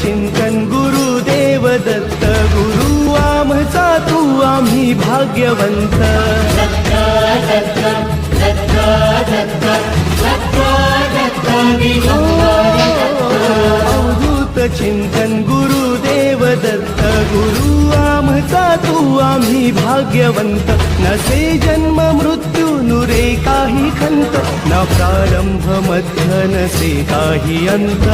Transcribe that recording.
चिंतन गुरुदेव दत्त गुरु आमचा तू आम्ही भाग्यवंत अवधूत चिंतन गुरुदेव दत्त गुरु आमचा तू आम्ही भाग्यवंत नसे जन्म मृत्यू नुरे काही खंत न प्रारंभ मध्य नसे काही अंत